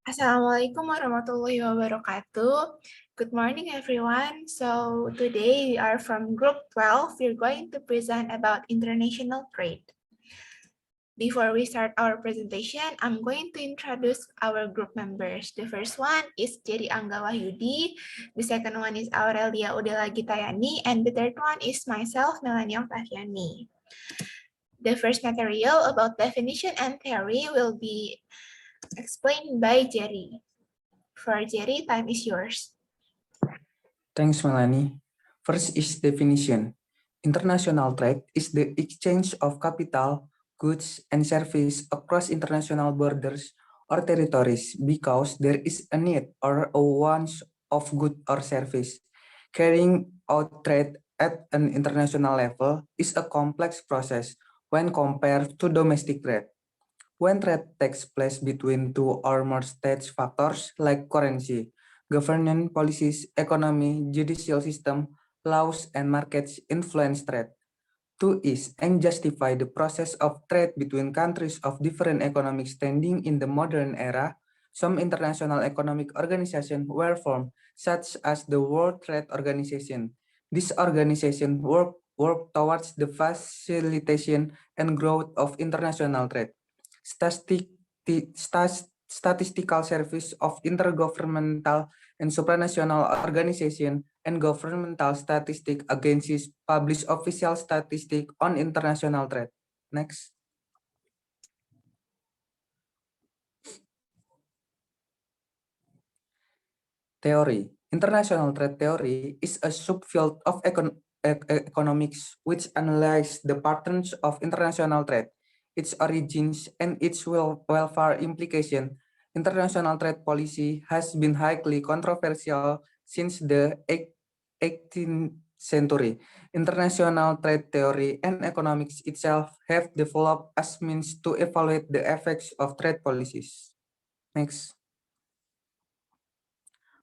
Assalamualaikum warahmatullahi wabarakatuh. Good morning, everyone. So today we are from Group 12. We're going to present about international trade. Before we start our presentation, I'm going to introduce our group members. The first one is Jerry Angga Wahyudi. The second one is Aurelia Udela Gitayani. And the third one is myself, Melanie Octaviani. The first material about definition and theory will be explained by Jerry. For Jerry, time is yours. Thanks, Melanie. First is definition. International trade is the exchange of capital, goods, and services across international borders or territories because there is a need or a want of good or service. Carrying out trade at an international level is a complex process when compared to domestic trade. When trade takes place between two or more state factors like currency, governance policies, economy, judicial system, laws, and markets influence trade. Two is and justify the process of trade between countries of different economic standing in the modern era. Some international economic organizations were formed, such as the World Trade Organization. This organization work towards the facilitation and growth of international trade. Statistical Service of Intergovernmental and Supranational Organization and Governmental Statistic Agencies publish official statistics on international trade. Next. Theory. International trade theory is a subfield of economics which analyzes the patterns of international trade, its origins, and its welfare implication. International trade policy has been highly controversial since the 18th century. International trade theory and economics itself have developed as means to evaluate the effects of trade policies. Next.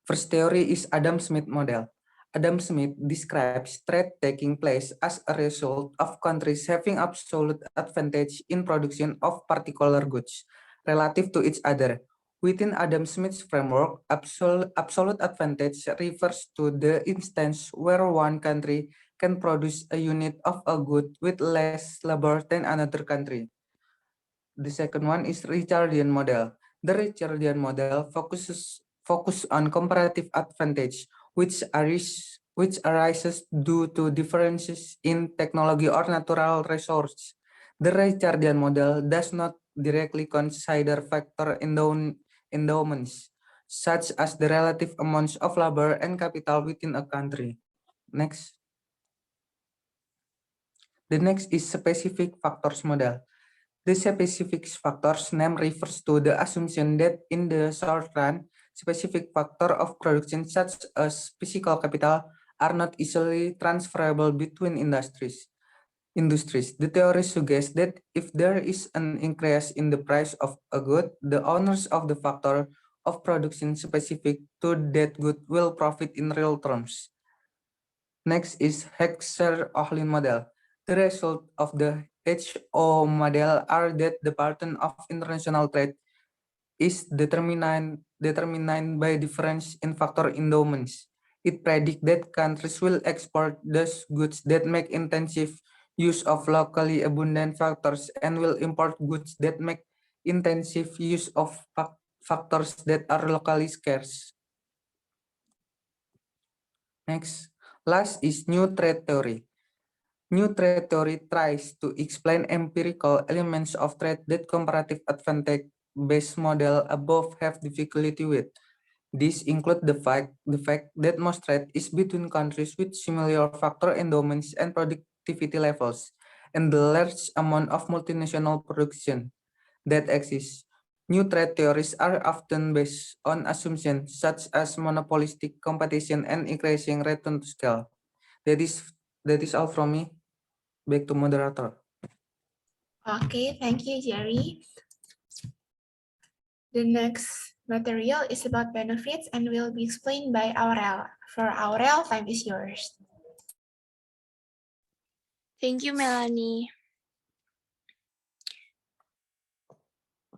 First theory is Adam Smith model. Adam Smith describes trade taking place as a result of countries having absolute advantage in production of particular goods relative to each other. Within Adam Smith's framework, absolute advantage refers to the instance where one country can produce a unit of a good with less labor than another country. The second one is Richardian model. The Richardian model focus on comparative advantage, which arises due to differences in technology or natural resources. The Richardian model does not directly consider factor endowments, such as the relative amounts of labor and capital within a country. Next. The next is specific factors model. The specific factors name refers to the assumption that in the short run, specific factor of production such as physical capital are not easily transferable between industries. The theory suggests that if there is an increase in the price of a good, the owners of the factor of production specific to that good will profit in real terms. Next is Heckscher-Ohlin model. The result of the HO model are that the pattern of international trade is determined by difference in factor endowments. It predicts that countries will export those goods that make intensive use of locally abundant factors and will import goods that make intensive use of factors that are locally scarce. Next, last is new trade theory. New trade theory tries to explain empirical elements of trade that comparative advantage-based model above have difficulty with. These include the fact that most trade is between countries with similar factor endowments and productivity levels, and the large amount of multinational production that exists. New trade theories are often based on assumptions such as monopolistic competition and increasing return to scale. That is all from me. Back to moderator. Okay, thank you, Jerry. The next material is about benefits and will be explained by Aurel. For Aurel, time is yours. Thank you, Melanie.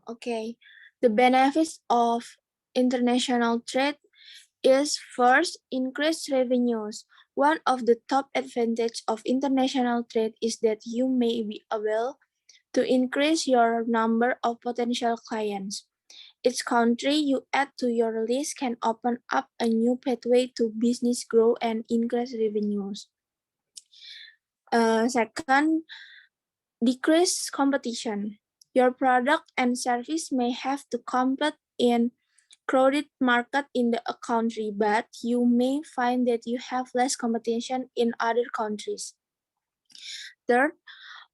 Okay, the benefits of international trade is first, increase revenues. One of the top advantages of international trade is that you may be able to increase your number of potential clients. Each country you add to your list can open up a new pathway to business growth and increase revenues. Second, decrease competition. Your product and service may have to compete in crowded market in the country, but you may find that you have less competition in other countries. Third,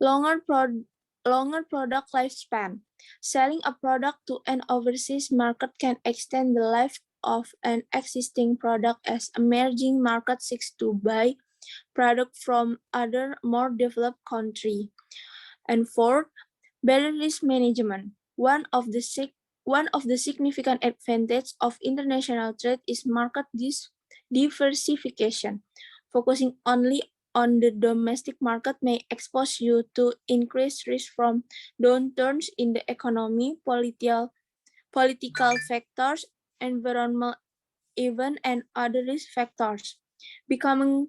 longer product lifespan. Selling a product to an overseas market can extend the life of an existing product as emerging markets seek to buy product from other more developed countries. And fourth, better risk management. One of the significant advantages of international trade is market diversification. Focusing only on the domestic market may expose you to increased risk from downturns in the economy, political factors, environmental events, and other risk factors. Becoming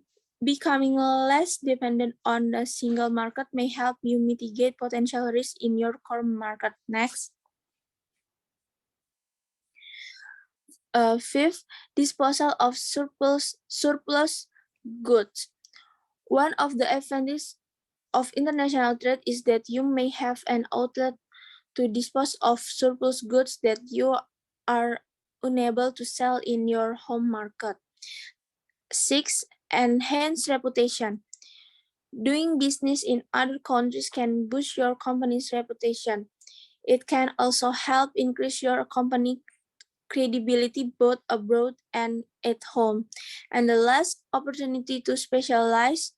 less dependent on a single market may help you mitigate potential risks in your core market. Next. Fifth, disposal of surplus goods. One of the advantages of international trade is that you may have an outlet to dispose of surplus goods that you are unable to sell in your home market. Six, enhance reputation. Doing business in other countries can boost your company's reputation. It can also help increase your company credibility both abroad and at home. And the last, opportunity to specialize.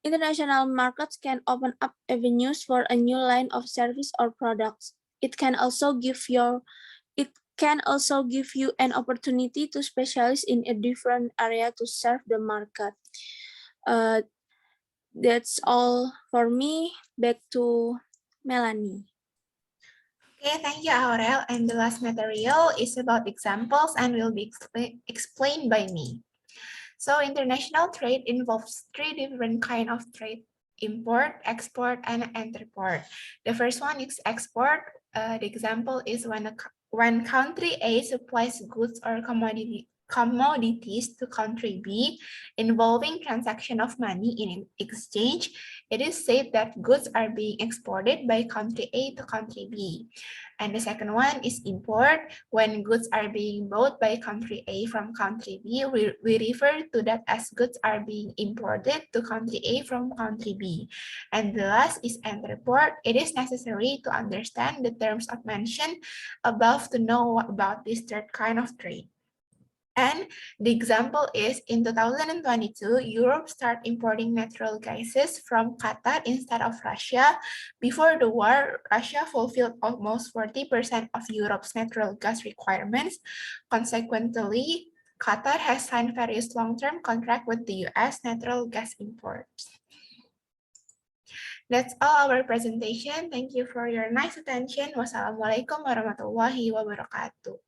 International markets can open up avenues for a new line of service or products. It can also give you an opportunity to specialize in a different area to serve the market. That's all for me. Back to Melanie. Okay, thank you, Aurel. And the last material is about examples and will be explained by me. So international trade involves three different kinds of trade: import, export, and interport. The first one is export. The example is when country A supplies goods or commodities to country B involving transaction of money in exchange. It is said that goods are being exported by country A to country B. And the second one is import. When goods are being bought by country A from country B, we refer to that as goods are being imported to country A from country B. And the last is interport. It is necessary to understand the terms of mention above to know about this third kind of trade. And the example is in 2022, Europe started importing natural gases from Qatar instead of Russia. Before the war, Russia fulfilled almost 40% of Europe's natural gas requirements. Consequently, Qatar has signed various long-term contracts with the US natural gas imports. That's all our presentation. Thank you for your nice attention. Wassalamualaikum warahmatullahi wabarakatuh.